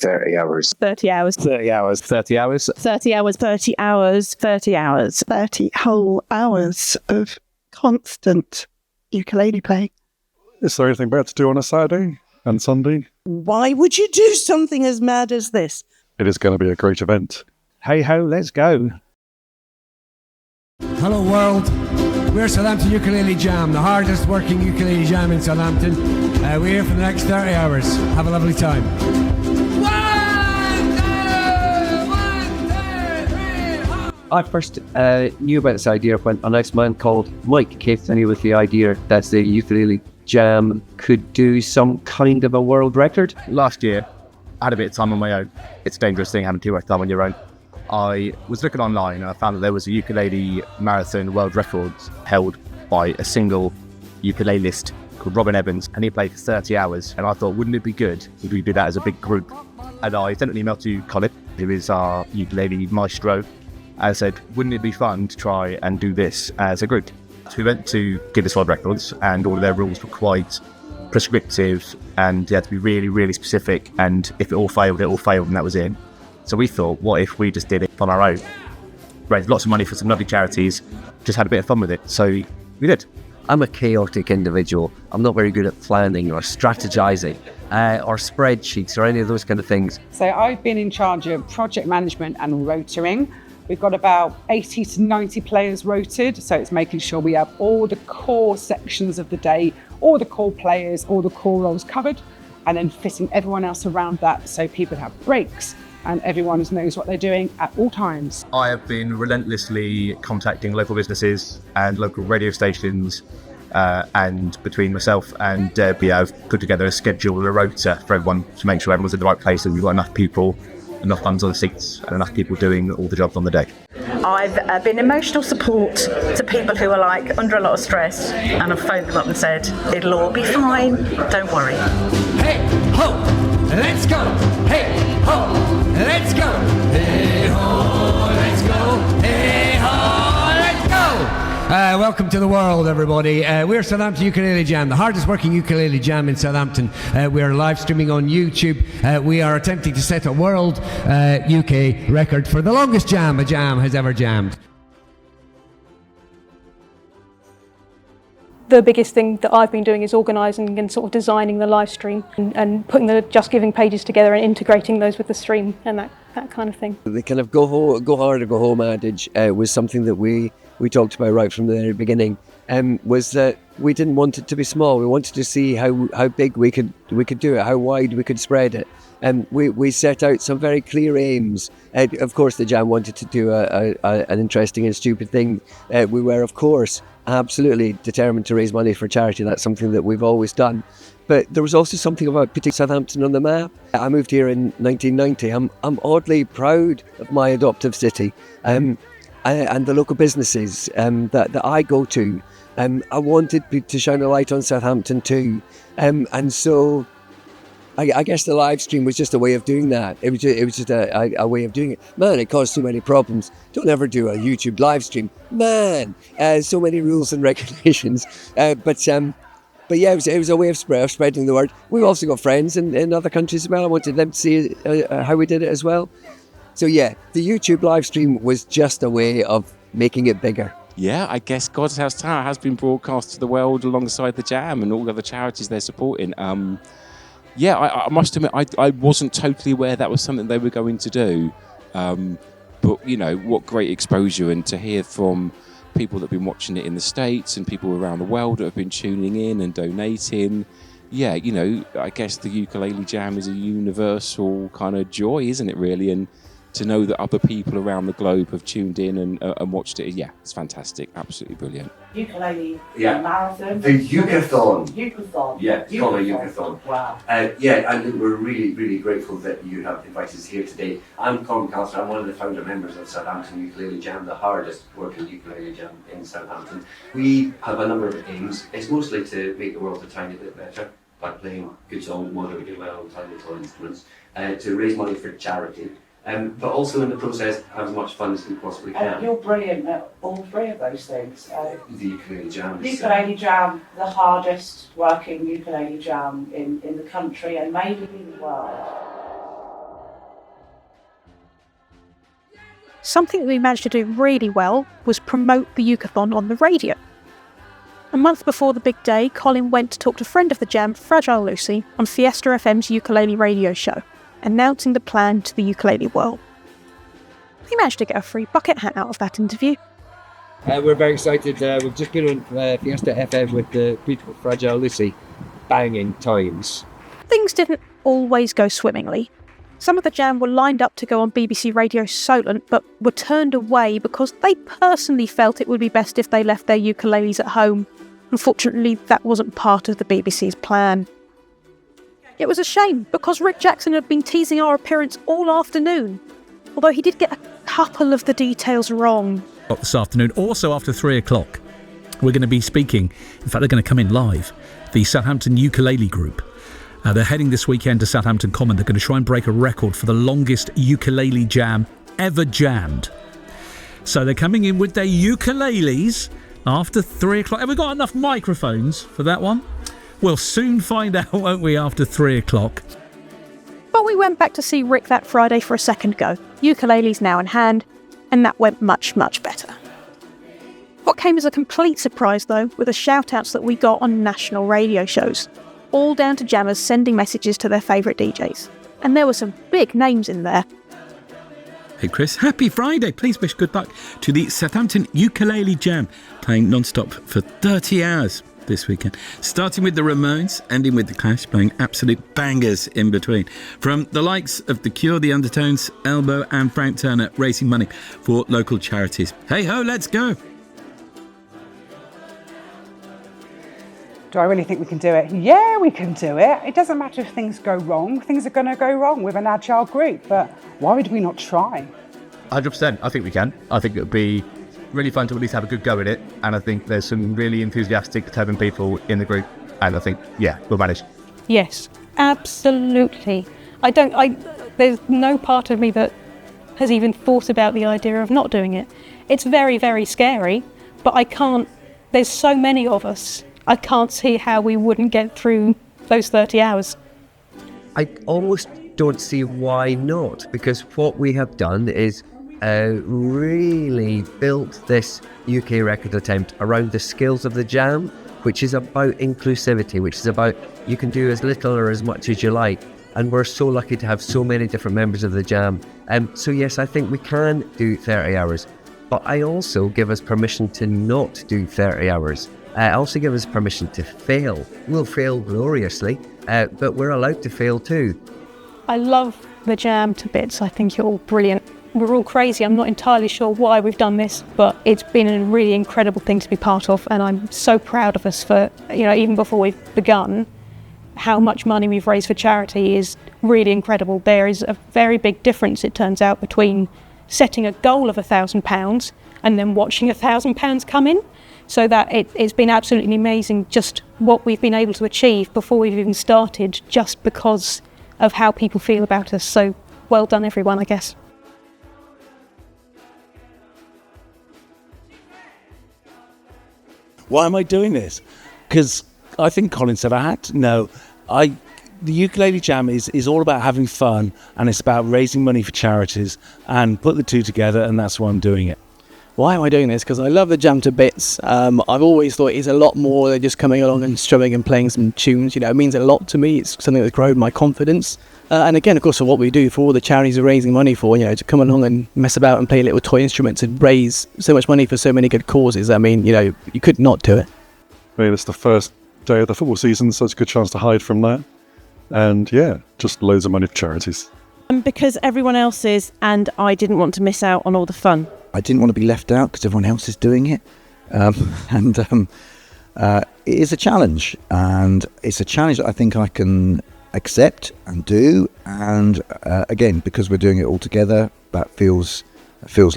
30 hours. 30 hours. 30 hours. 30 hours. 30 hours. 30 hours. 30 hours. 30 whole hours of constant ukulele playing. Is there anything better to do on a Saturday and Sunday? Why would you do something as mad as this? It is going to be a great event. Hey ho, let's go. Hello world, we're Southampton Ukulele Jam, the hardest working ukulele jam in Southampton. We're here for the next 30 hours. Have a lovely time. 1, 2, 1, 2, 3, 4. I first knew about this idea when a nice man called Mike came to me with the idea that the ukulele jam could do some kind of a world record. Last year, I had a bit of time on my own. It's a dangerous thing having too much time on your own. I was looking online and I found that there was a ukulele marathon world record held by a single ukulelist called Robin Evans, and he played for 30 hours. And I thought, wouldn't it be good if we did that as a big group? And I sent an email to Colin, who is our ukulele maestro, and I said, wouldn't it be fun to try and do this as a group? So we went to Guinness World Records, and all of their rules were quite prescriptive, and you had to be really, really specific. And if it all failed, and that was it. So we thought, what if we just did it on our own? Raised lots of money for some lovely charities, just had a bit of fun with it. So we did. I'm a chaotic individual. I'm not very good at planning or strategizing or spreadsheets or any of those kind of things. So I've been in charge of project management and rotoring. We've got about 80 to 90 players rotated. So it's making sure we have all the core sections of the day, all the core players, all the core roles covered, and then fitting everyone else around that so people have breaks and everyone knows what they're doing at all times. I have been relentlessly contacting local businesses and local radio stations, and between myself and Debbie, I've put together a schedule, a rota for everyone to make sure everyone's in the right place and we've got enough people, enough funds on the seats and enough people doing all the jobs on the day. I've been emotional support to people who are like under a lot of stress, and I've phoned them up and said, it'll all be fine, don't worry. Hey, ho, let's go. Hey, ho, let's go. Hey, ho, let's go. Hey, ho, let's go. Welcome to the world, everybody. We're Southampton Ukulele Jam, the hardest working ukulele jam in Southampton. We are live streaming on YouTube. We are attempting to set a world UK record for the longest jam a jam has ever jammed. The biggest thing that I've been doing is organising and sort of designing the live stream and putting the Just Giving pages together and integrating those with the stream and that kind of thing. The kind of go hard or go home adage was something that we talked about right from the very beginning, was that we didn't want it to be small. We wanted to see how big we could do it, how wide we could spread it. And we set out some very clear aims. Of course, the Jam wanted to do an interesting and stupid thing. We were, of course, absolutely determined to raise money for charity. That's something that we've always done. But there was also something about putting Southampton on the map. I moved here in 1990. I'm oddly proud of my adoptive city and the local businesses that I go to. I wanted to shine a light on Southampton too. And so I guess the live stream was just a way of doing that. It was just a way of doing it. Man, it caused so many problems. Don't ever do a YouTube live stream. Man, so many rules and regulations. But yeah, it was a way of spreading the word. We've also got friends in other countries as well. I wanted them to see how we did it as well. So yeah, the YouTube live stream was just a way of making it bigger. Yeah, I guess God's House Tower has been broadcast to the world alongside the Jam and all the other charities they're supporting. Yeah, I must admit, I wasn't totally aware that was something they were going to do. But, you know, what great exposure, and to hear from people that have been watching it in the States and people around the world that have been tuning in and donating. Yeah, you know, I guess the Ukulele Jam is a universal kind of joy, isn't it, really? And to know that other people around the globe have tuned in and watched it, yeah, it's fantastic. Absolutely brilliant. Ukulele marathon. The Uke-A-Thon. Uke-A-Thon. Yeah, it's called a Uke-A-Thon. Wow. Yeah, and we're really, really grateful that you have invited us here today. I'm Colin McAllister. I'm one of the founder members of Southampton Ukulele Jam, the hardest working ukulele jam in Southampton. We have a number of aims. It's mostly to make the world a tiny bit better by playing good songs, more than we do well on tiny little instruments, to raise money for charity. But also in the process, have as much fun as we possibly can. You're brilliant at all three of those things. The Ukulele Jam. Ukulele Jam, the hardest working ukulele jam in the country and maybe in the world. something that we managed to do really well was promote the Uke-A-Thon on the radio. A month before the big day, Colin went to talk to friend of the jam, Fragile Lucy, on Fiesta FM's ukulele radio show, announcing the plan to the ukulele world. We managed to get a free bucket hat out of that interview. We're very excited. We've just been on Fiesta FM with the beautiful Fragile Lucy. Banging times. Things didn't always go swimmingly. Some of the jam were lined up to go on BBC Radio Solent, but were turned away because they personally felt it would be best if they left their ukuleles at home. Unfortunately, that wasn't part of the BBC's plan. It was a shame, because Rick Jackson had been teasing our appearance all afternoon, although he did get a couple of the details wrong. This afternoon, also after 3 o'clock, we're going to be speaking, in fact they're going to come in live, the Southampton Ukulele Group. They're heading this weekend to Southampton Common. They're going to try and break a record for the longest ukulele jam ever jammed. So they're coming in with their ukuleles after 3 o'clock. Have we got enough microphones for that one? We'll soon find out, won't we, after 3 o'clock. But we went back to see Rick that Friday for a second go. Ukuleles now in hand, and that went much, much better. What came as a complete surprise, though, were the shout-outs that we got on national radio shows, all down to jammers sending messages to their favourite DJs. And there were some big names in there. Hey Chris, happy Friday. Please wish good luck to the Southampton Ukulele Jam, playing non-stop for 30 hours this weekend. Starting with the Ramones, ending with the Clash, playing absolute bangers in between. From the likes of The Cure, The Undertones, Elbow and Frank Turner, raising money for local charities. Hey ho, let's go. Do I really think we can do it? Yeah, we can do it. It doesn't matter if things go wrong. Things are going to go wrong with an agile group, but why would we not try? 100%. I think we can. I think it would be really fun to at least have a good go at it. And I think there's some really enthusiastic, determined people in the group. And I think, yeah, we'll manage. Yes, absolutely. There's no part of me that has even thought about the idea of not doing it. It's very, very scary, but there's so many of us. I can't see how we wouldn't get through those 30 hours. I almost don't see why not, because what we have done is really built this UK record attempt around the skills of the jam, which is about inclusivity, which is about you can do as little or as much as you like. And we're so lucky to have so many different members of the jam. So yes, I think we can do 30 hours, but I also give us permission to not do 30 hours. Also give us permission to fail. We'll fail gloriously, but we're allowed to fail too. I love the jam to bits. I think you're all brilliant. We're all crazy. I'm not entirely sure why we've done this, but it's been a really incredible thing to be part of, and I'm so proud of us for, even before we've begun, how much money we've raised for charity is really incredible. There is a very big difference, it turns out, between setting a goal of £1,000 and then watching £1,000 come in. So that it's been absolutely amazing just what we've been able to achieve before we've even started, just because of how people feel about us. So well done, everyone, I guess. Why am I doing this? Because I think Colin said I had to. No, the Ukulele Jam is all about having fun, and it's about raising money for charities, and put the two together, and that's why I'm doing it. Why am I doing this? Because I love the jam to bits. I've always thought it's a lot more than just coming along and strumming and playing some tunes. It means a lot to me. It's something that's grown my confidence. And again, of course, for what we do, for all the charities we're raising money for, to come along and mess about and play little toy instruments and raise so much money for so many good causes. I mean, you could not do it. I mean, it's the first day of the football season, so it's a good chance to hide from that. And yeah, just loads of money for charities. Because everyone else is, and I didn't want to miss out on all the fun. I didn't want to be left out because everyone else is doing it. It is a challenge, and it's a challenge that I think I can accept and do. And again, because we're doing it all together, that feels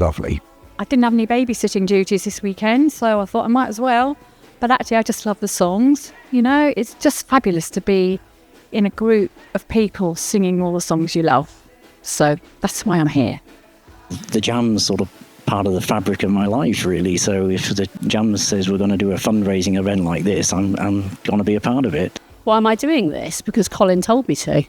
lovely. I didn't have any babysitting duties this weekend, so I thought I might as well. But actually, I just love the songs. It's just fabulous to be in a group of people singing all the songs you love. So that's why I'm here. The jam's sort of part of the fabric of my life, really. So if the jam says we're going to do a fundraising event like this, I'm going to be a part of it. Why am I doing this? Because Colin told me to.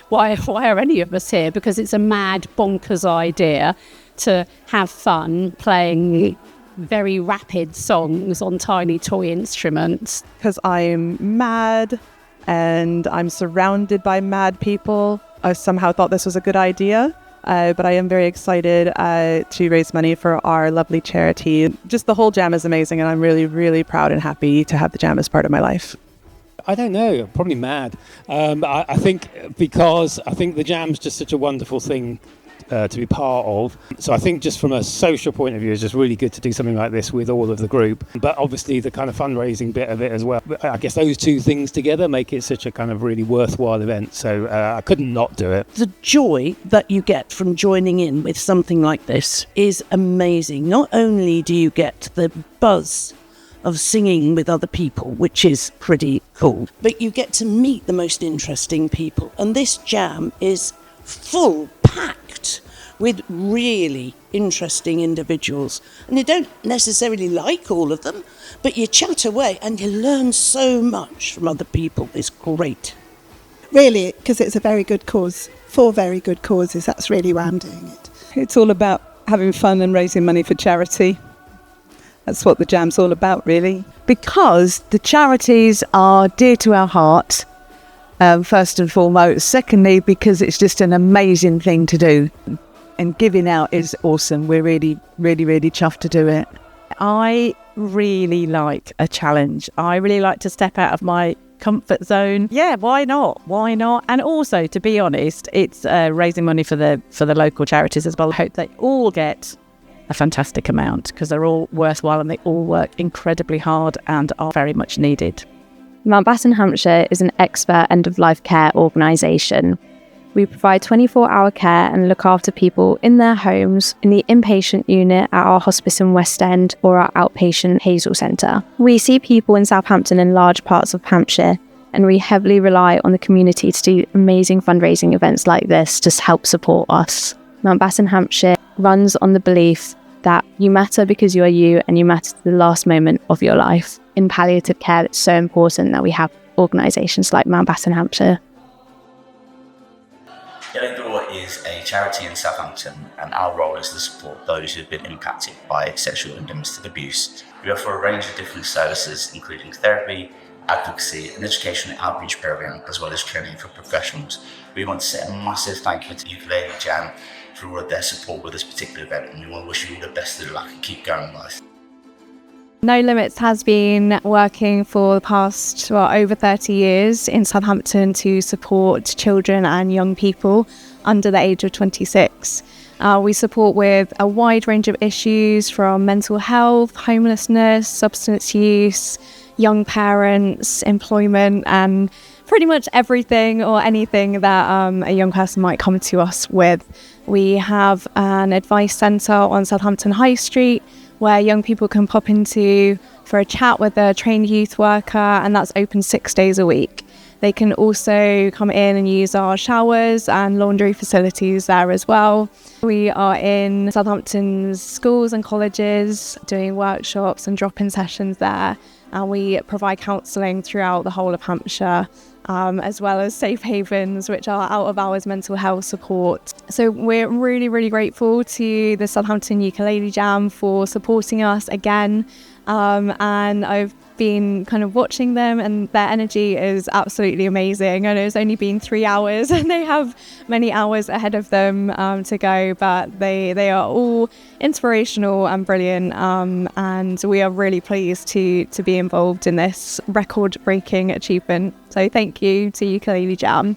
Why are any of us here? Because it's a mad, bonkers idea to have fun playing very rapid songs on tiny toy instruments. Because I'm mad and I'm surrounded by mad people. I somehow thought this was a good idea. But I am very excited to raise money for our lovely charity. Just the whole jam is amazing, and I'm really, really proud and happy to have the jam as part of my life. I don't know, probably mad. I think because I think the jam's just such a wonderful thing to be part of. So I think just from a social point of view, it's just really good to do something like this with all of the group. But obviously the kind of fundraising bit of it as well. I guess those two things together make it such a kind of really worthwhile event. So I couldn't not do it. The joy that you get from joining in with something like this is amazing. Not only do you get the buzz of singing with other people, which is pretty cool, but you get to meet the most interesting people. And this jam is full packed with really interesting individuals. And you don't necessarily like all of them, but you chat away and you learn so much from other people. It's great. Really, because it's a very good cause, for very good causes. That's really why I'm doing it. It's all about having fun and raising money for charity. That's what the jam's all about, really. Because the charities are dear to our heart, first and foremost. Secondly, because it's just an amazing thing to do. And giving out is awesome. We're really, really, really chuffed to do it. I really like a challenge. I really like to step out of my comfort zone. Yeah, why not? Why not? And also, to be honest, it's raising money for the local charities as well. I hope they all get a fantastic amount because they're all worthwhile and they all work incredibly hard and are very much needed. Mountbatten, Hampshire is an expert end-of-life care organisation. We provide 24-hour care and look after people in their homes, in the inpatient unit at our hospice in West End or our outpatient Hazel Centre. We see people in Southampton and large parts of Hampshire, and we heavily rely on the community to do amazing fundraising events like this to help support us. Mountbatten, Hampshire runs on the belief that you matter because you are you and you matter to the last moment of your life. In palliative care, it's so important that we have organisations like Mountbatten, Hampshire. Yellow is a charity in Southampton, and our role is to support those who have been impacted by sexual and domestic abuse. We offer a range of different services, including therapy, advocacy, an educational outreach program, as well as training for professionals. We want to say a massive thank you to Ukulele Jam for all of their support with this particular event, and we want to wish you all the best of luck and keep going, guys. No Limits has been working for the past over 30 years in Southampton to support children and young people under the age of 26. We support with a wide range of issues from mental health, homelessness, substance use, young parents, employment, and pretty much everything or anything that a young person might come to us with. We have an advice centre on Southampton High Street where young people can pop into for a chat with a trained youth worker, and that's open 6 days a week. They can also come in and use our showers and laundry facilities there as well. We are in Southampton's schools and colleges doing workshops and drop-in sessions there, and we provide counselling throughout the whole of Hampshire, as well as safe havens, which are out-of-hours mental health support. So we're really, really grateful to the Southampton Ukulele Jam for supporting us again. And I've been kind of watching them, and their energy is absolutely amazing. I know it's only been 3 hours and they have many hours ahead of them to go, but they are all inspirational and brilliant, and we are really pleased to be involved in this record-breaking achievement. So thank you to Ukulele Jam.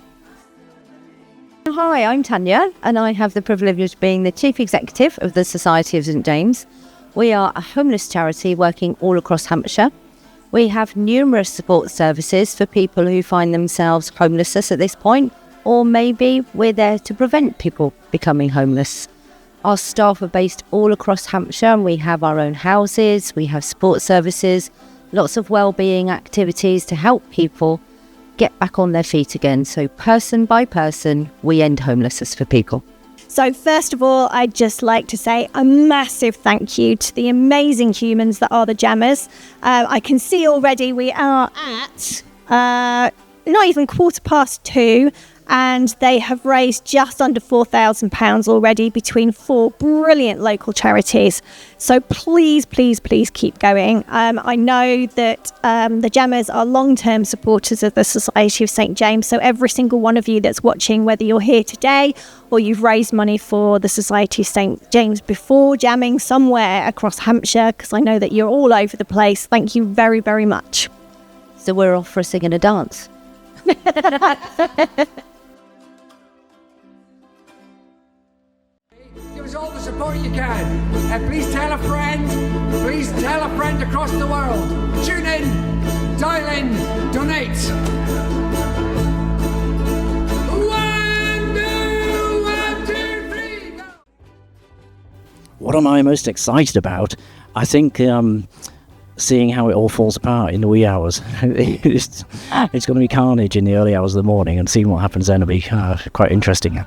Hi, I'm Tanya, and I have the privilege of being the Chief Executive of the Society of St James. We are a homeless charity working all across Hampshire. We have numerous support services for people who find themselves homeless at this point, or maybe we're there to prevent people becoming homeless. Our staff are based all across Hampshire, and we have our own houses, we have support services, lots of wellbeing activities to help people get back on their feet again. So person by person, we end homelessness for people. So first of all, I'd just like to say a massive thank you to the amazing humans that are the jammers. I can see already we are at not even 2:15, and they have raised just under £4,000 already between 4 brilliant local charities. So please, please, please keep going. I know that the Jammers are long-term supporters of the Society of St James, so every single one of you that's watching, whether you're here today or you've raised money for the Society of St James before jamming somewhere across Hampshire, because I know that you're all over the place, thank you very, very much. So we're off for a sing and a dance. Give us all the support you can. And please tell a friend. Please tell a friend across the world. Tune in, dial in, donate. 1, 2, 3, go. What am I most excited about? I think seeing how it all falls apart in the wee hours. It's going to be carnage in the early hours of the morning, and seeing what happens then will be quite interesting.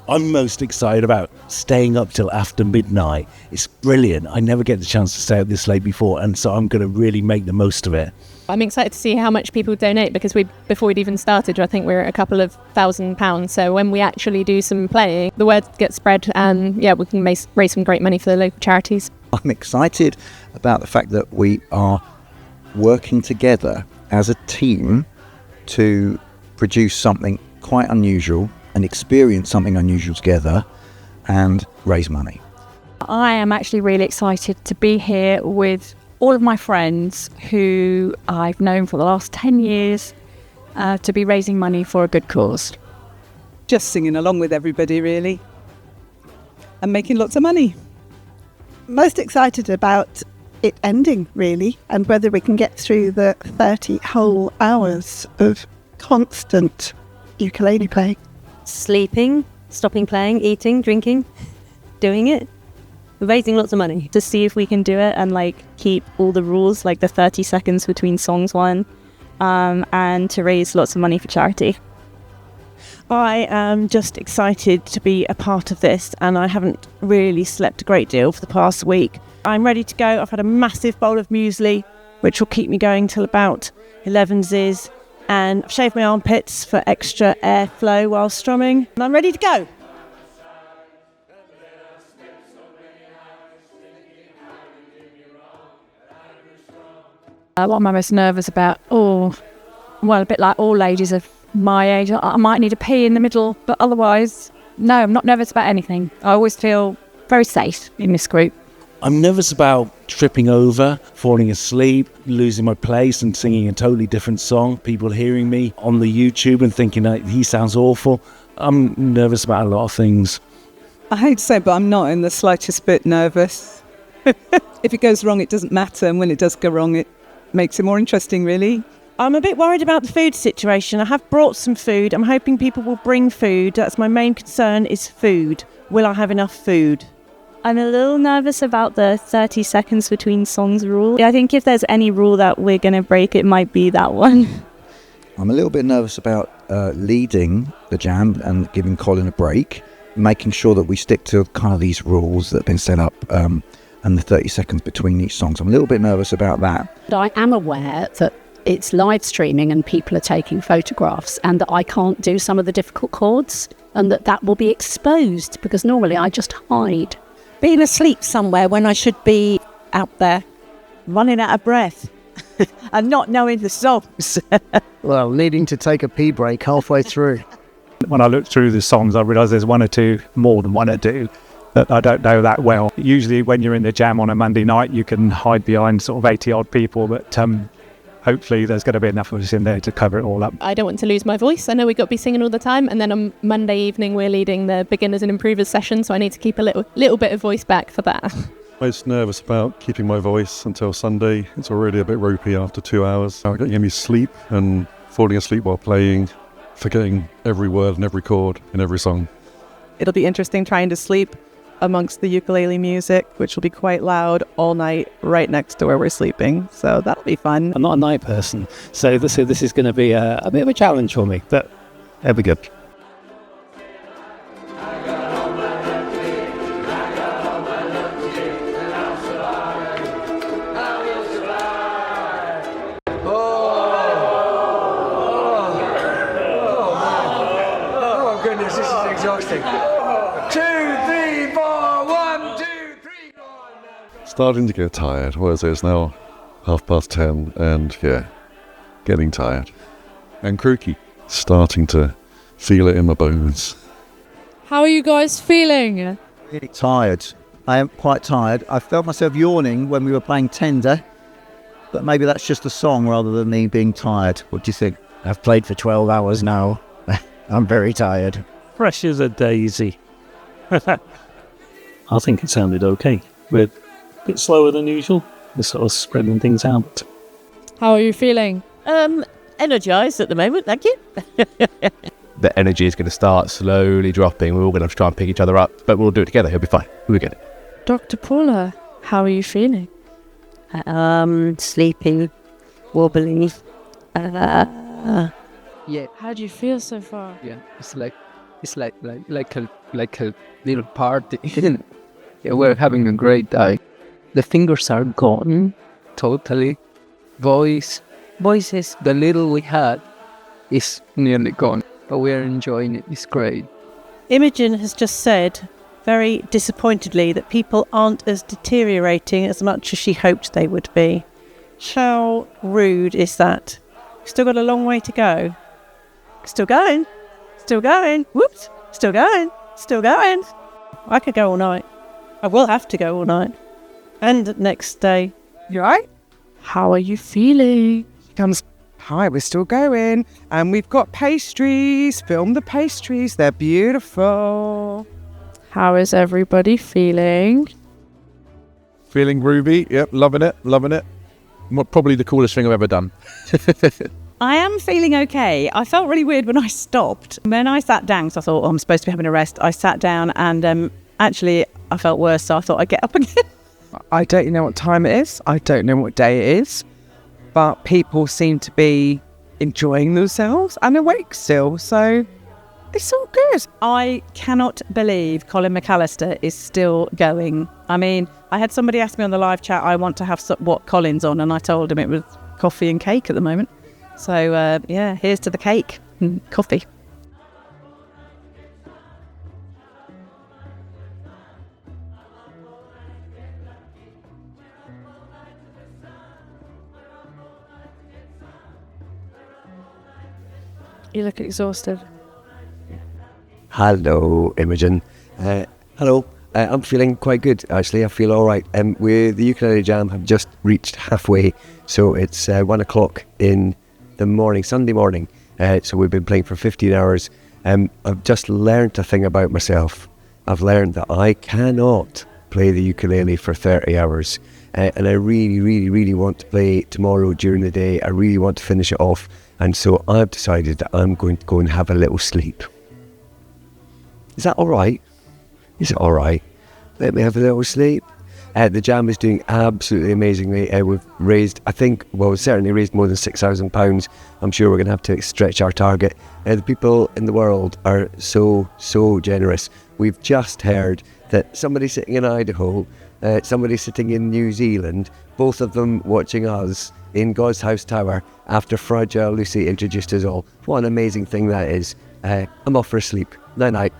I'm most excited about staying up till after midnight. It's brilliant. I never get the chance to stay up this late before, and so I'm going to really make the most of it. I'm excited to see how much people donate, because before we'd even started, I think we're at a couple of £1,000. So when we actually do some playing, the word gets spread, and we can raise some great money for the local charities. I'm excited about the fact that we are working together as a team to produce something quite unusual and experience something unusual together and raise money. I am actually really excited to be here with all of my friends who I've known for the last 10 years to be raising money for a good cause. Just singing along with everybody, really, and making lots of money. Most excited about it ending, really, and whether we can get through the 30 whole hours of constant ukulele playing. Sleeping, stopping playing, eating, drinking, doing it. We're raising lots of money. To see if we can do it and keep all the rules, like the 30 seconds between songs and to raise lots of money for charity. I am just excited to be a part of this, and I haven't really slept a great deal for the past week. I'm ready to go. I've had a massive bowl of muesli, which will keep me going till about 11 ziz, and I've shaved my armpits for extra airflow while strumming, and I'm ready to go. What am I most nervous about? A bit like all ladies of my age, I might need a pee in the middle, but otherwise, no, I'm not nervous about anything. I always feel very safe in this group. I'm nervous about tripping over, falling asleep, losing my place and singing a totally different song, people hearing me on the YouTube and thinking that he sounds awful. I'm nervous about a lot of things. I hate to say it, but I'm not in the slightest bit nervous. If it goes wrong, it doesn't matter, and when it does go wrong, it makes it more interesting, really. I'm a bit worried about the food situation. I have brought some food. I'm hoping people will bring food. That's my main concern, is food. Will I have enough food? I'm a little nervous about the 30 seconds between songs rule. I think if there's any rule that we're going to break, it might be that one. I'm a little bit nervous about leading the jam and giving Colin a break, making sure that we stick to kind of these rules that have been set up and the 30 seconds between each song. So I'm a little bit nervous about that. I am aware that it's live streaming and people are taking photographs, and that I can't do some of the difficult chords, and that will be exposed, because normally I just hide. Being asleep somewhere when I should be out there, running out of breath and not knowing the songs. Well, needing to take a pee break halfway through. When I look through the songs, I realise there's one or two more than one or two that I don't know that well. Usually when you're in the jam on a Monday night, you can hide behind sort of 80 odd people, but hopefully there's going to be enough of us in there to cover it all up. I don't want to lose my voice. I know we've got to be singing all the time, and then on Monday evening we're leading the beginners and improvers session, so I need to keep a little bit of voice back for that. Most nervous about keeping my voice until Sunday. It's already a bit ropey after 2 hours. I don't get any sleep, and falling asleep while playing, forgetting every word and every chord in every song. It'll be interesting trying to sleep amongst the ukulele music, which will be quite loud all night right next to where we're sleeping. So that'll be fun. I'm not a night person, so this is going to be a bit of a challenge for me, but it'll be good. Fantastic. 2, 3, 4, 1, 2, 3, go on. Starting to get tired. What is it? It's now 10:30 and yeah, getting tired. And croaky. Starting to feel it in my bones. How are you guys feeling? Really tired. I am quite tired. I felt myself yawning when we were playing Tender, but maybe that's just the song rather than me being tired. What do you think? I've played for 12 hours now. I'm very tired. Fresh as a daisy. I think it sounded okay. We're a bit slower than usual. We're sort of spreading things out. How are you feeling? Energised at the moment, thank you. The energy is going to start slowly dropping. We're all going to have to try and pick each other up, but we'll do it together. He'll be fine. We'll get it. Dr. Paula, how are you feeling? Sleepy, wobbly. Yeah. How do you feel so far? Yeah, it's like a little party. Yeah, we're having a great day. The fingers are gone, totally. Voices, the little we had is nearly gone, but we are enjoying it. It's great. Imogen has just said, very disappointedly, that people aren't as deteriorating as much as she hoped they would be. How rude is that? Still got a long way to go. Still going. Still going. Whoops. Still going. Still going. I could go all night. I will have to go all night. And next day. You alright? How are you feeling? Comes, hi, we're still going. And we've got pastries. Film the pastries. They're beautiful. How is everybody feeling? Feeling groovy. Yep, loving it. Probably the coolest thing I've ever done. I am feeling okay. I felt really weird when I stopped. When I sat down, so I thought, I'm supposed to be having a rest. I sat down and actually I felt worse, so I thought I'd get up again. I don't know what time it is. I don't know what day it is. But people seem to be enjoying themselves and awake still. So it's all good. I cannot believe Colin McAllister is still going. I mean, I had somebody ask me on the live chat, I want to have what Colin's on, and I told him it was coffee and cake at the moment. So, yeah, here's to the cake and coffee. You look exhausted. Hello, Imogen. Hello. I'm feeling quite good, actually. I feel all right. The Ukulele Jam have just reached halfway, so it's 1 o'clock in the morning, Sunday morning. So we've been playing for 15 hours. I've just learned a thing about myself. I've learned that I cannot play the ukulele for 30 hours. And I really, really, really want to play tomorrow during the day. I really want to finish it off. And so I've decided that I'm going to go and have a little sleep. Is that all right? Is it all right? Let me have a little sleep. The Jam is doing absolutely amazingly. We've raised, certainly raised more than £6,000. I'm sure we're going to have to stretch our target. The people in the world are so, so generous. We've just heard that somebody sitting in Idaho, somebody sitting in New Zealand, both of them watching us in God's House Tower after Fragile Lucy introduced us all. What an amazing thing that is. I'm off for a sleep. Night night.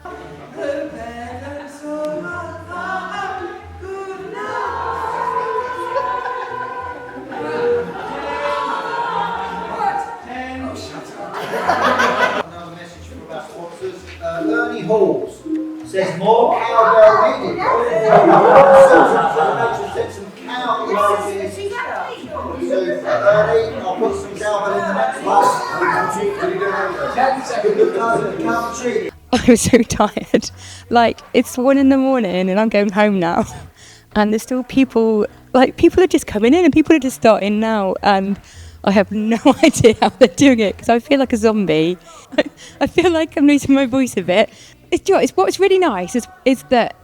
Halls says more cowbell needed. I'll put some cowbell in the next one. I'm so tired. Like, it's 1 a.m. and I'm going home now. And there's still people are just coming in and people are just starting now. And I have no idea how they're doing it because I feel like a zombie. I feel like I'm losing my voice a bit. What's really nice is that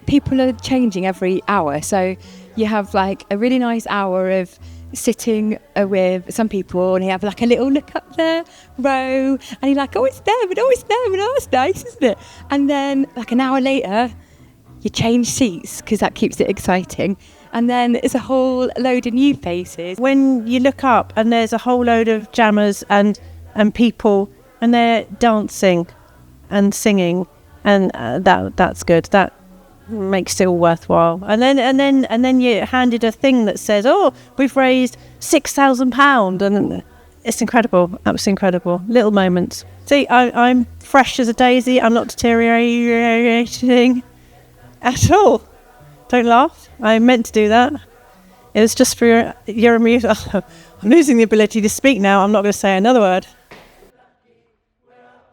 people are changing every hour. So you have like a really nice hour of sitting with some people and you have like a little look up the row and you're like, it's them, and that's nice, isn't it? And then like an hour later, you change seats because that keeps it exciting. And then there's a whole load of new faces. When you look up and there's a whole load of jammers and people and they're dancing and singing and that's good. That makes it all worthwhile. And then you're handed a thing that says, "Oh, we've raised £6,000," and it's incredible, absolutely incredible. Little moments. See, I'm fresh as a daisy. I'm not deteriorating at all. Don't laugh. I meant to do that. It was just for your amusement. I'm losing the ability to speak now. I'm not going to say another word.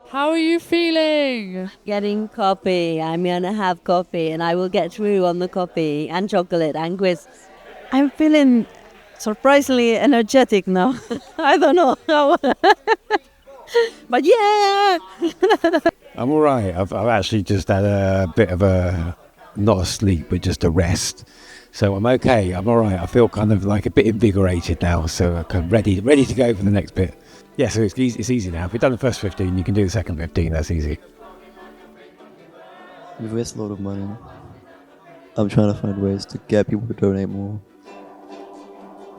How are you feeling? Getting coffee. I'm going to have coffee and I will get through on the coffee and chocolate and quiz. I'm feeling surprisingly energetic now. I don't know how. But yeah! I'm all right. I've actually just had a bit of not a sleep, but just a rest. So I'm okay. I'm all right. I feel kind of like a bit invigorated now, so I'm ready to go for the next bit. Yeah, so it's easy now. If you've done the first 15, you can do the second 15. That's easy. We've raised a lot of money. I'm trying to find ways to get people to donate more.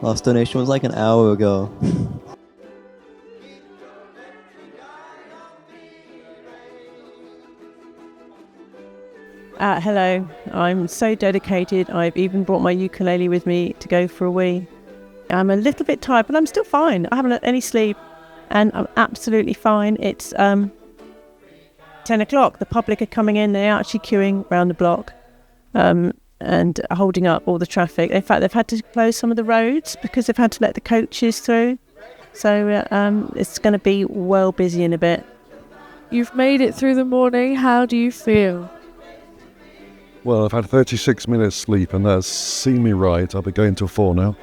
Last donation was like an hour ago. Hello, I'm so dedicated. I've even brought my ukulele with me to go for a wee. I'm a little bit tired, but I'm still fine. I haven't had any sleep and I'm absolutely fine. It's 10 o'clock. The public are coming in. They're actually queuing around the block and holding up all the traffic. In fact, they've had to close some of the roads because they've had to let the coaches through. So it's going to be well busy in a bit. You've made it through the morning. How do you feel? Well, I've had 36 minutes sleep and that's seen me right. I'll be going till 4 now.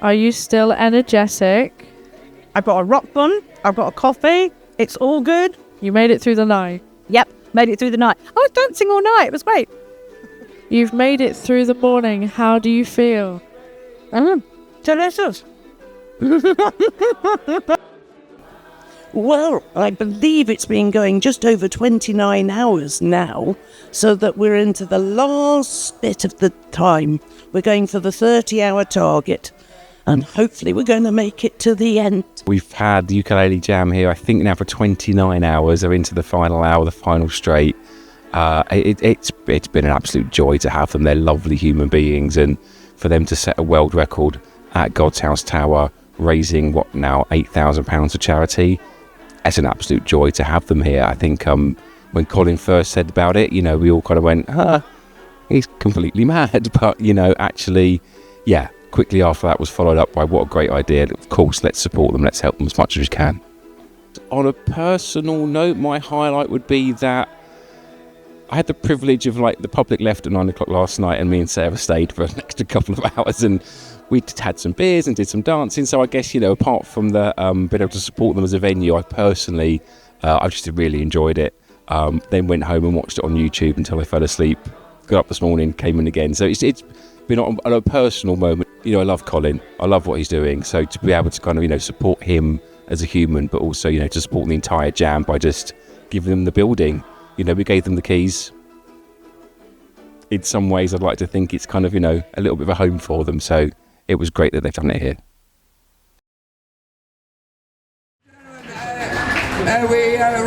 Are you still energetic? I've got a rock bun. I've got a coffee. It's all good. You made it through the night? Yep, made it through the night. I was dancing all night. It was great. You've made it through the morning. How do you feel? Delicious. Well, I believe it's been going just over 29 hours now, so that we're into the last bit of the time. We're going for the 30-hour target, and hopefully we're going to make it to the end. We've had the Ukulele Jam here, I think now for 29 hours. They're into the final hour, the final straight. It's been an absolute joy to have them. They're lovely human beings, and for them to set a world record at God's House Tower, raising what now £8,000 for charity. It's an absolute joy to have them here. I think when Colin first said about it, you know, we all kind of went, he's completely mad. But, you know, actually, yeah, quickly after that was followed up by what a great idea. Of course, let's support them. Let's help them as much as we can. On a personal note, my highlight would be that I had the privilege of, like, the public left at 9 o'clock last night and me and Sarah stayed for an extra couple of hours and we had some beers and did some dancing. So I guess, you know, apart from the being able to support them as a venue, I personally, I've just really enjoyed it. Then went home and watched it on YouTube until I fell asleep. Got up this morning, came in again. So it's been on a personal moment. You know, I love Colin. I love what he's doing. So to be able to kind of, you know, support him as a human, but also, you know, to support the entire jam by just giving them the building. You know, we gave them the keys. In some ways, I'd like to think it's kind of, you know, a little bit of a home for them. So it was great that they've done it here.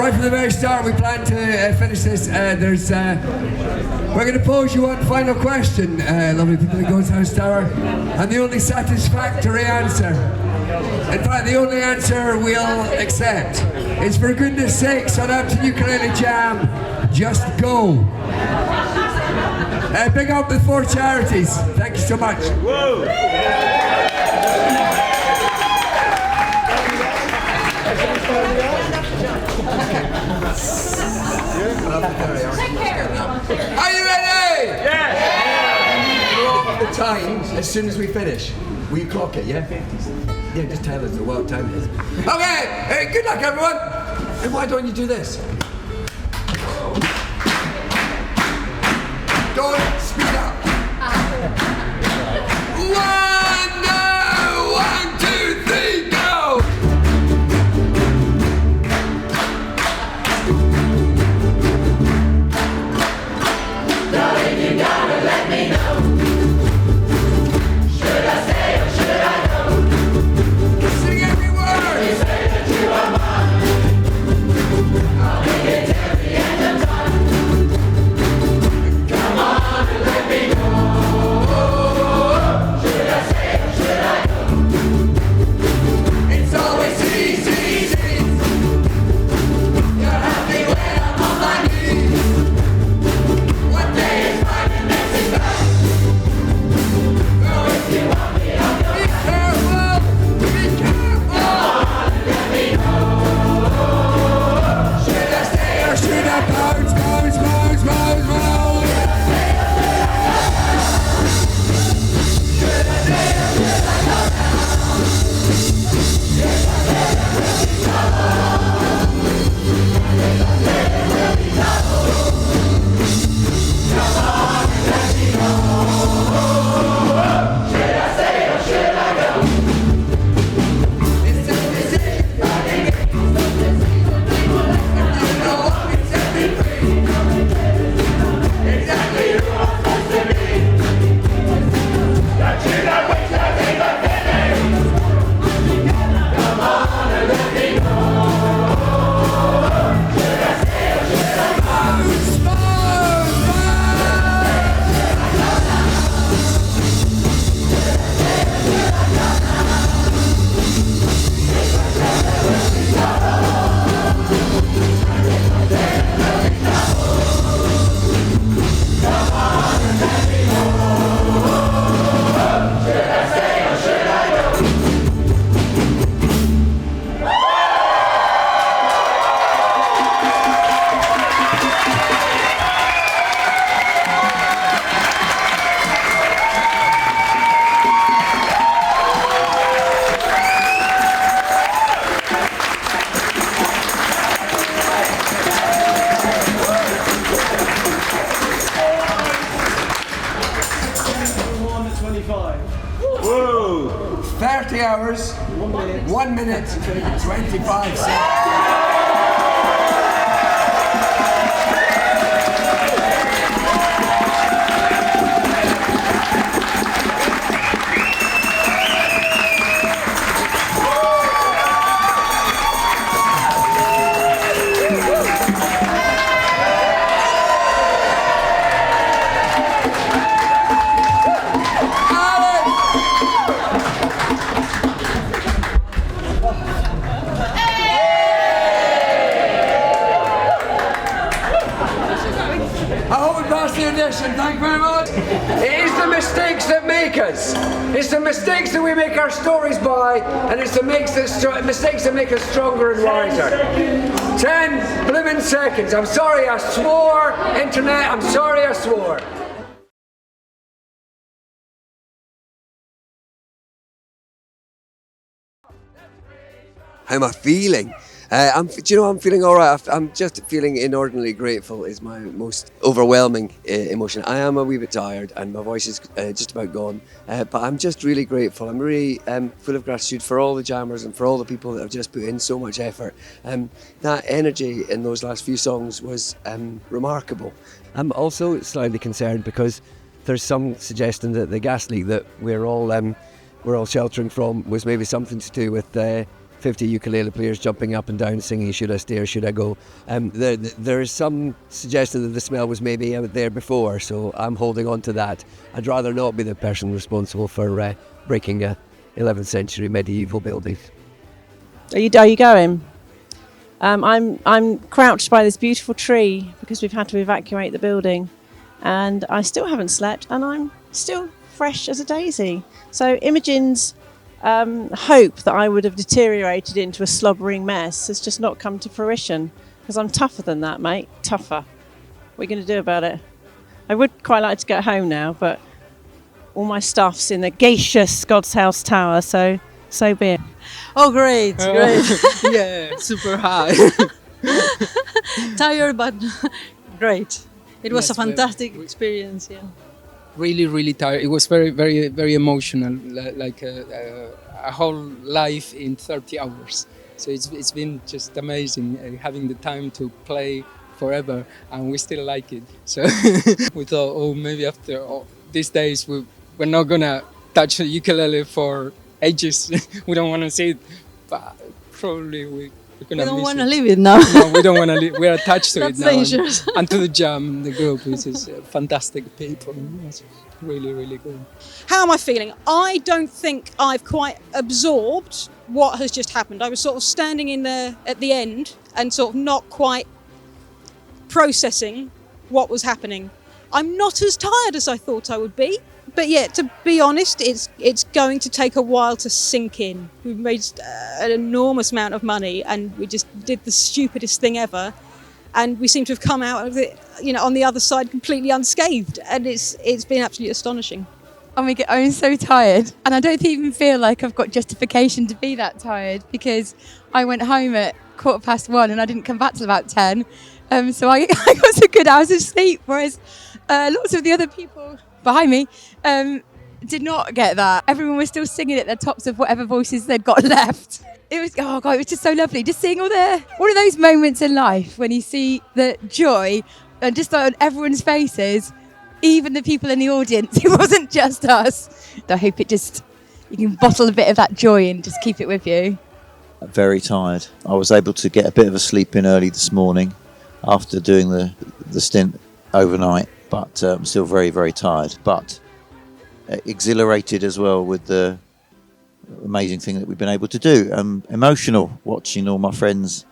Right from the very start, we plan to finish this. We're going to pose you one final question, lovely people in God's House Tower, and the only satisfactory answer, in fact, the only answer we'll accept is, for goodness sake, Southampton Ukulele Jam, just go. Big up the 4 charities. Thank you so much. Whoa. Are you ready? Yes! We'll off the time as soon as we finish. Will you clock it, yeah? Yeah, just tell us what time it is. Okay, good luck everyone. And why don't you do this? Don't speed up. 1, 2, 3, go! Darling, you gotta let me know. Should I stay or should I go? Sing every word. You say that you are mine. I'll be here till the end of time. Whoa. 30 hours, 1 minute, 25 seconds. Thank you very much. It is the mistakes that make us. It's the mistakes that we make our stories by, and it's the mistakes that make us stronger and wiser. 10 blooming seconds. I'm sorry I swore, internet. I'm sorry I swore. How am I feeling? I'm feeling all right. I'm just feeling inordinately grateful is my most overwhelming emotion. I am a wee bit tired and my voice is just about gone, but I'm just really grateful. I'm really full of gratitude for all the jammers and for all the people that have just put in so much effort. That energy in those last few songs was remarkable. I'm also slightly concerned because there's some suggestion that the gas leak that we're all sheltering from was maybe something to do with 50 ukulele players jumping up and down singing "Should I Stay or Should I Go?" There is some suggestion that the smell was maybe out there before, so I'm holding on to that. I'd rather not be the person responsible for breaking a 11th century medieval building. Are you going? I'm crouched by this beautiful tree because we've had to evacuate the building, and I still haven't slept, and I'm still fresh as a daisy. So Imogen's hope that I would have deteriorated into a slobbering mess has just not come to fruition, because I'm tougher than that, mate. Tougher. What are you going to do about it? I would quite like to get home now, but all my stuff's in the Geisha's God's House Tower, so be it. Oh, great. Yeah, super high. Tired, but great. It was a fantastic experience, yeah. Really tired. It was very emotional, like a whole life in 30 hours. So it's been just amazing having the time to play forever, and we still like it. So we thought, oh, maybe after all these days we're not gonna touch the ukulele for ages. We don't want to see it, but probably we're gonna. We don't want to leave it now. No, we don't want to leave. We're attached to That's it now. dangerous. And to the jam, the group, which is fantastic people. It's really good. How am I feeling? I don't think I've quite absorbed what has just happened. I was sort of standing in there at the end and sort of not quite processing what was happening. I'm not as tired as I thought I would be. But yeah, to be honest, it's going to take a while to sink in. We've raised an enormous amount of money, and we just did the stupidest thing ever, and we seem to have come out of it, on the other side completely unscathed, and it's been absolutely astonishing. Oh my God, I'm so tired, and I don't even feel like I've got justification to be that tired, because I went home at 1:15 and I didn't come back till about 10, so I got a good hours of sleep, whereas lots of the other people behind me did not get that. Everyone was still singing at the tops of whatever voices they'd got left. It was it was just so lovely, just seeing all of those moments in life when you see the joy and just on everyone's faces, even the people in the audience. It wasn't just us. I hope you can bottle a bit of that joy and just keep it with you. Very tired. I was able to get a bit of a sleep in early this morning after doing the stint overnight, but I'm still very tired, but exhilarated as well with the amazing thing that we've been able to do. Emotional watching all my friends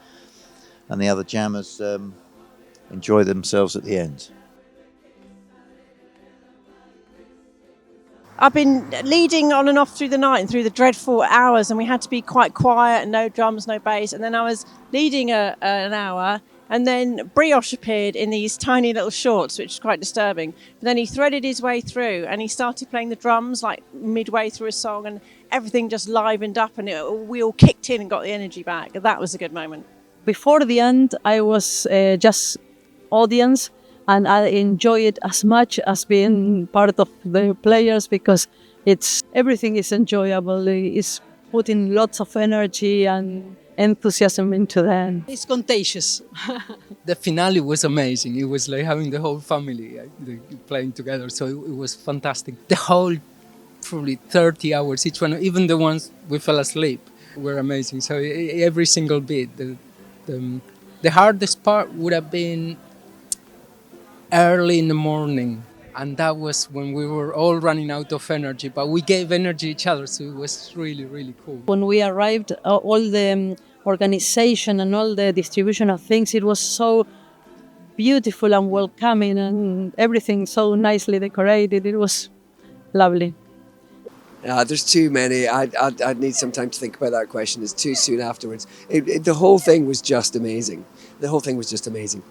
and the other jammers enjoy themselves at the end. I've been leading on and off through the night and through the dreadful hours, and we had to be quite quiet and no drums, no bass, and then I was leading an hour, and then Brioche appeared in these tiny little shorts, which is quite disturbing. But then he threaded his way through and he started playing the drums like midway through a song, and everything just livened up, and we all kicked in and got the energy back. That was a good moment. Before the end, I was just audience, and I enjoyed it as much as being part of the players, because everything is enjoyable. It's putting lots of energy and enthusiasm into them. It's contagious. The finale was amazing. It was like having the whole family playing together. So it was fantastic. The whole probably 30 hours, each one, even the ones we fell asleep, were amazing. So every single bit. The hardest part would have been early in the morning. And that was when we were all running out of energy, but we gave energy each other, so it was really, really cool. When we arrived, all the organization and all the distribution of things, it was so beautiful and welcoming, and everything so nicely decorated. It was lovely. There's too many. I'd need some time to think about that question. It's too soon afterwards. The whole thing was just amazing. The whole thing was just amazing.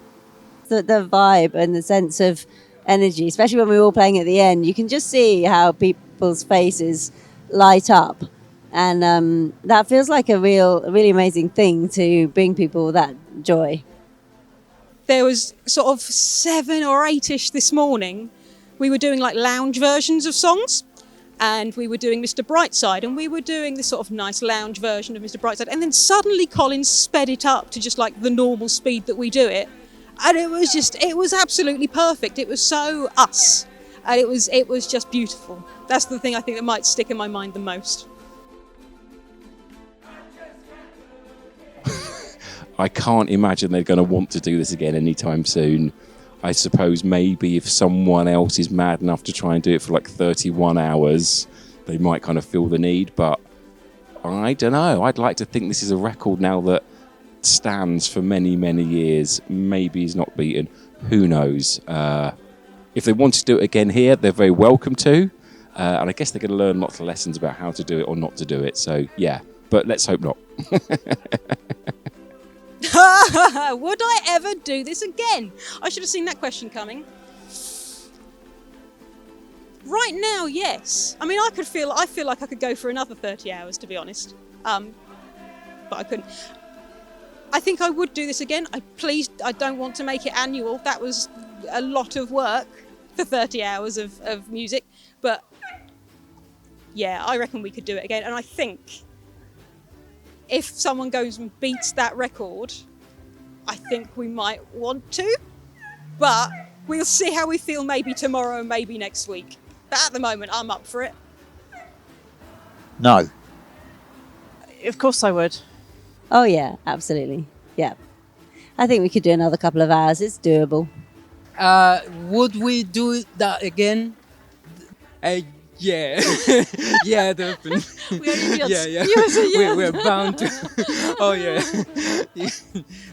The vibe and the sense of energy, especially when we were all playing at the end, you can just see how people's faces light up, and that feels like a really amazing thing to bring people that joy. There was sort of 7 or 8ish this morning. We were doing like lounge versions of songs, and we were doing Mr. Brightside, and we were doing this sort of nice lounge version of Mr. Brightside, and then suddenly Colin sped it up to just like the normal speed that we do it. And it was absolutely perfect. It was so us. And it was just beautiful. That's the thing I think that might stick in my mind the most. I can't imagine they're going to want to do this again anytime soon. I suppose maybe if someone else is mad enough to try and do it for like 31 hours, they might kind of feel the need. But I don't know. I'd like to think this is a record now that stands for many, many years. Maybe he's not beaten. Who knows? If they want to do it again here, they're very welcome to. And I guess they're going to learn lots of lessons about how to do it or not to do it. So, yeah. But let's hope not. Would I ever do this again? I should have seen that question coming. Right now, yes. I mean, I feel like I could go for another 30 hours, to be honest. But I couldn't. I think I would do this again. I don't want to make it annual. That was a lot of work for 30 hours of music. But yeah, I reckon we could do it again. And I think if someone goes and beats that record, I think we might want to. But we'll see how we feel maybe tomorrow and maybe next week. But at the moment, I'm up for it. No. Of course I would. Oh yeah, absolutely. Yeah. I think we could do another couple of hours. It's doable. Would we do that again? Yeah. Yeah, definitely. Yeah. We're bound to. Oh yeah.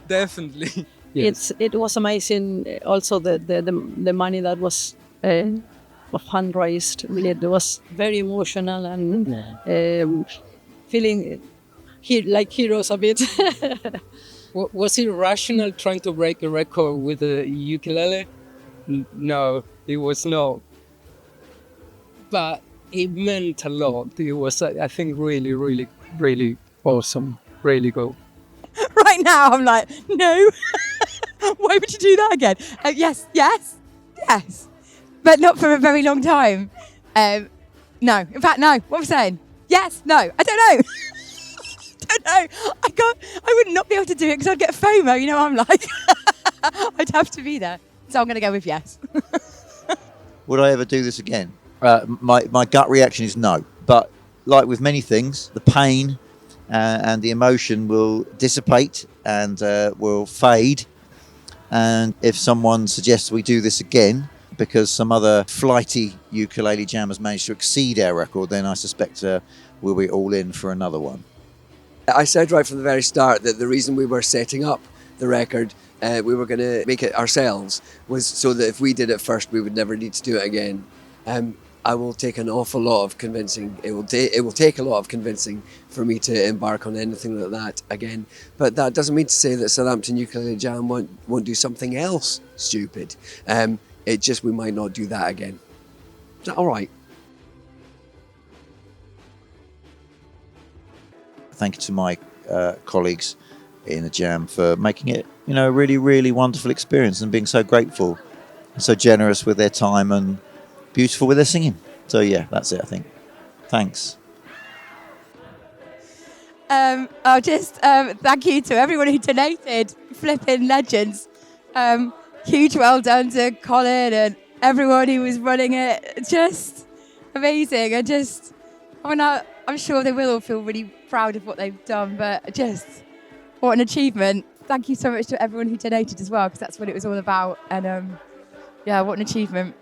Definitely. Yes. It was amazing. Also the money that was fundraised. Really, it was very emotional and feeling like heroes a bit. Was it rational trying to break a record with a ukulele? No, it was not. But it meant a lot. It was, I think, really, really, really awesome. Really cool. Right now, I'm like, no. Why would you do that again? Yes. But not for a very long time. No. In fact, no. What am I saying? Yes, no. I don't know. I would not be able to do it because I'd get FOMO, you know what I'm like. I'd have to be there. So I'm going to go with yes. Would I ever do this again? My gut reaction is no. But like with many things, the pain and the emotion will dissipate and will fade. And if someone suggests we do this again because some other flighty ukulele jam has managed to exceed our record, then I suspect we'll be all in for another one. I said right from the very start that the reason we were setting up the record, we were going to make it ourselves, was so that if we did it first, we would never need to do it again. I will take an awful lot of convincing. It will take a lot of convincing for me to embark on anything like that again. But that doesn't mean to say that Southampton Ukulele Jam won't do something else stupid. It just, we might not do that again. Is that all right? Thank you to my colleagues in the Jam for making it, a really, really wonderful experience and being so grateful and so generous with their time and beautiful with their singing. So yeah, that's it, I think. Thanks. I'll just thank you to everyone who donated. Flipping legends. Huge well done to Colin and everyone who was running it. Just amazing. I'm sure they will all feel really proud of what they've done, but just what an achievement. Thank you so much to everyone who donated as well, because that's what it was all about. And yeah, what an achievement.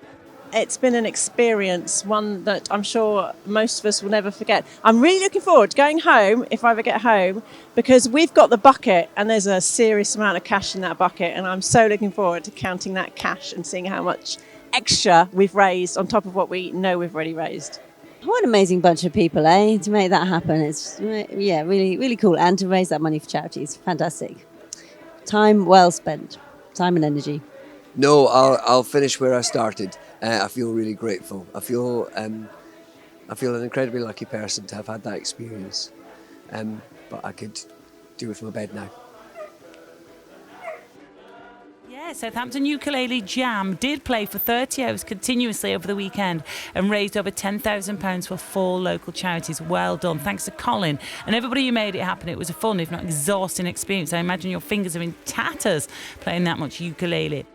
It's been an experience, one that I'm sure most of us will never forget. I'm really looking forward to going home, if I ever get home, because we've got the bucket and there's a serious amount of cash in that bucket, and I'm so looking forward to counting that cash and seeing how much extra we've raised on top of what we know we've already raised. What an amazing bunch of people, eh? To make that happen. It's, yeah, really, really cool. And to raise that money for charities. Fantastic. Time well spent. Time and energy. No, I'll finish where I started. I feel really grateful. I feel an incredibly lucky person to have had that experience. But I could do it from my bed now. Yeah, Southampton Ukulele Jam did play for 30 hours continuously over the weekend and raised over £10,000 for 4 local charities. Well done. Thanks to Colin and everybody who made it happen. It was a fun, if not exhausting experience. I imagine your fingers are in tatters playing that much ukulele.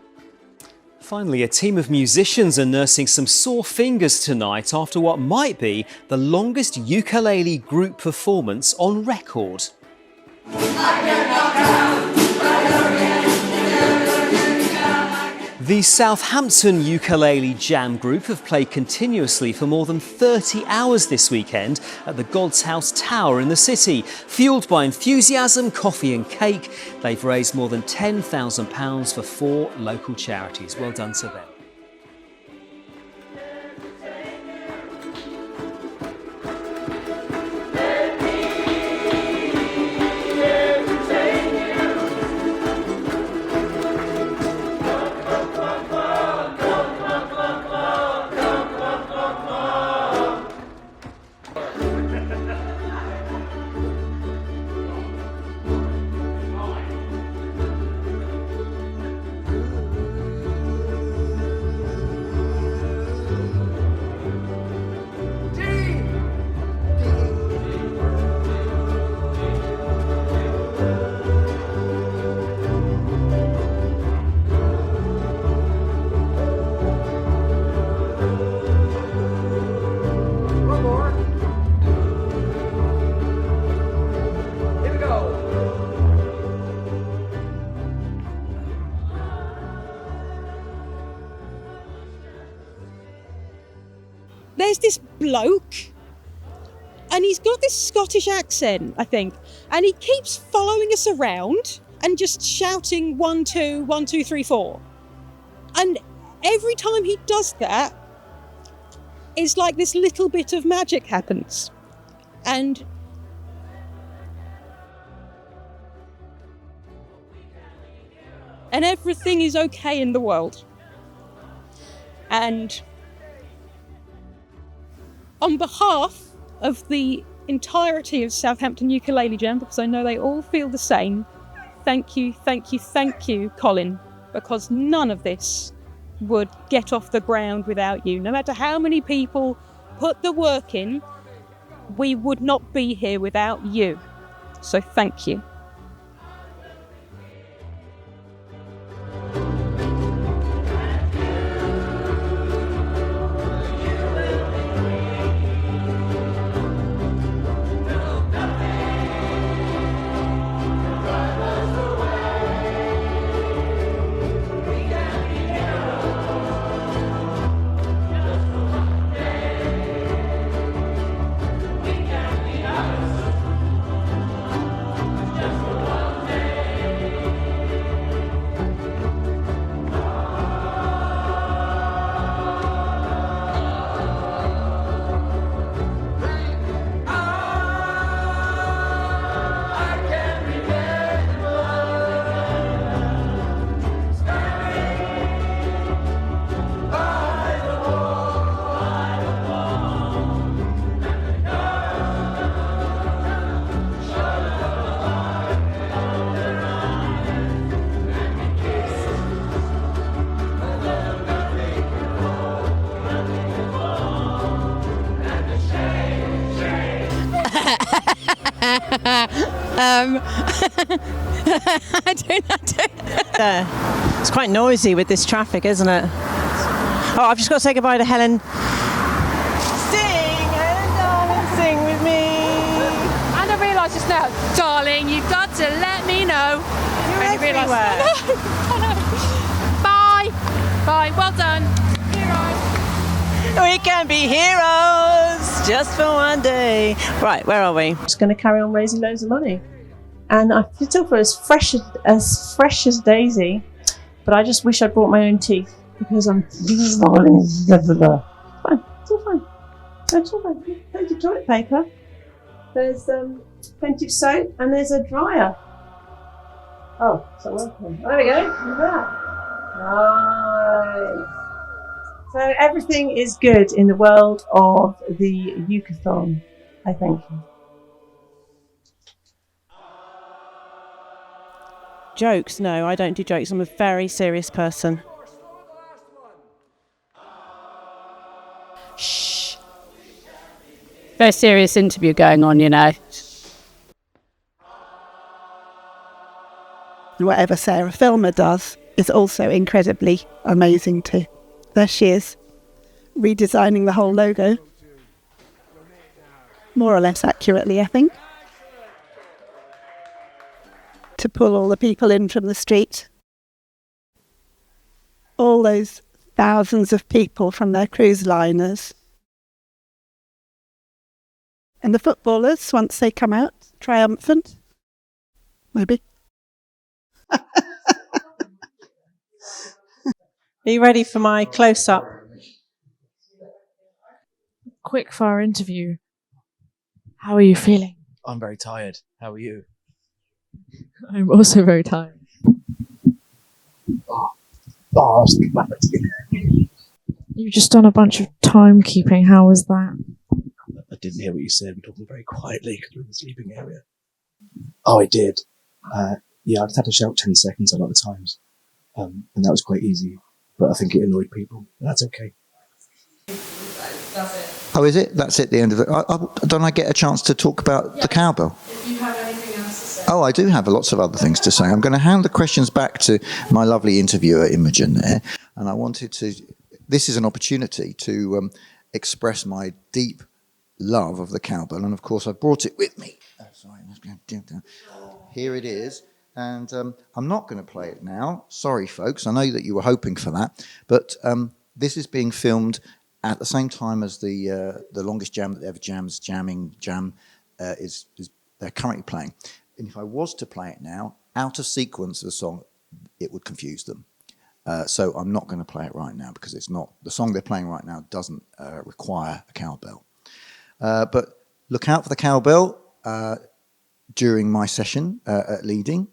Finally, a team of musicians are nursing some sore fingers tonight after what might be the longest ukulele group performance on record. The Southampton Ukulele Jam group have played continuously for more than 30 hours this weekend at the God's House Tower in the city. Fuelled by enthusiasm, coffee and cake, they've raised more than £10,000 for 4 local charities. Well done to them. There's this bloke, and he's got this Scottish accent, I think, and he keeps following us around and just shouting 1, 2, 1, 2, 3, 4. And every time he does that, it's like this little bit of magic happens. And everything is okay in the world. And on behalf of the entirety of Southampton Ukulele Jam, because I know they all feel the same, thank you, thank you, thank you, Colin, because none of this would get off the ground without you. No matter how many people put the work in, we would not be here without you. So thank you. I don't know. It's quite noisy with this traffic, isn't it? Oh, I've just got to say goodbye to Helen. Sing, Helen, darling, sing with me. And I realised just now, darling, you've got to let me know. You're everywhere. I know. Bye. Bye. Well done. We can be heroes just for one day. Right, where are we? Just going to carry on raising loads of money. And I still feel as fresh as Daisy, but I just wish I'd brought my own teeth because I'm fine. It's all fine. It's all fine. Plenty of toilet paper. There's plenty of soap and there's a dryer. Oh, so welcome. There we go. Look at that. Nice. So everything is good in the world of the Uke-A-Thon, I think. Jokes? No, I don't do jokes. I'm a very serious person. Shh. Very serious interview going on, you know. Whatever Sarah Filmer does is also incredibly amazing too. There she is, redesigning the whole logo. More or less accurately, I think. To pull all the people in from the street. All those thousands of people from their cruise liners. And the footballers, once they come out, triumphant. Maybe. Are you ready for my close-up? Quick fire interview. How are you feeling? I'm very tired. How are you? I'm also very tired. You've just done a bunch of timekeeping. How was that? I didn't hear what you said. We're talking very quietly because we're in the sleeping area. Oh, I did. Yeah, I just had to shout 10 seconds a lot of times. And that was quite easy. But I think it annoyed people. That's okay. That's it. Oh, is it? That's it, the end of it. Don't I get a chance to talk about the cowbell? If you have anything else to say. Oh, I do have lots of other things to say. I'm going to hand the questions back to my lovely interviewer, Imogen, there. And I wanted to... This is an opportunity to express my deep love of the cowbell. And, of course, I brought it with me. Oh, sorry. Here it is. And I'm not going to play it now. Sorry, folks. I know that you were hoping for that. But this is being filmed at the same time as the longest jam that ever jam is they're currently playing. And if I was to play it now, out of sequence of the song, it would confuse them. So I'm not going to play it right now because it's not the song they're playing right now doesn't require a cowbell. But look out for the cowbell during my session at leading.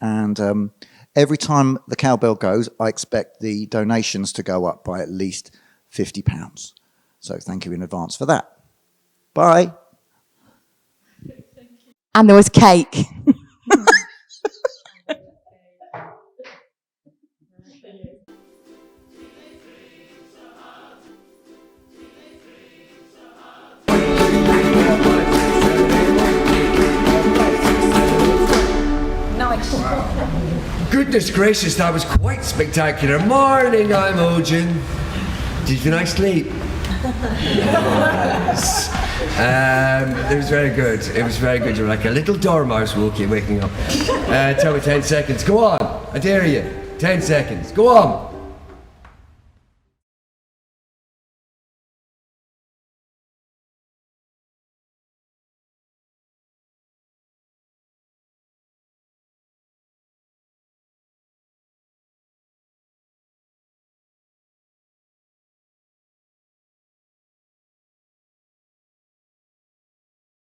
And every time the cowbell goes, I expect the donations to go up by at least £50. So thank you in advance for that. Bye. And there was cake. Goodness gracious, that was quite spectacular. Morning, I'm Imogen. Did you have a nice sleep? Yes. It was very good. It was very good. You were like a little dormouse waking up. Tell me 10 seconds. Go on. I dare you. 10 seconds. Go on.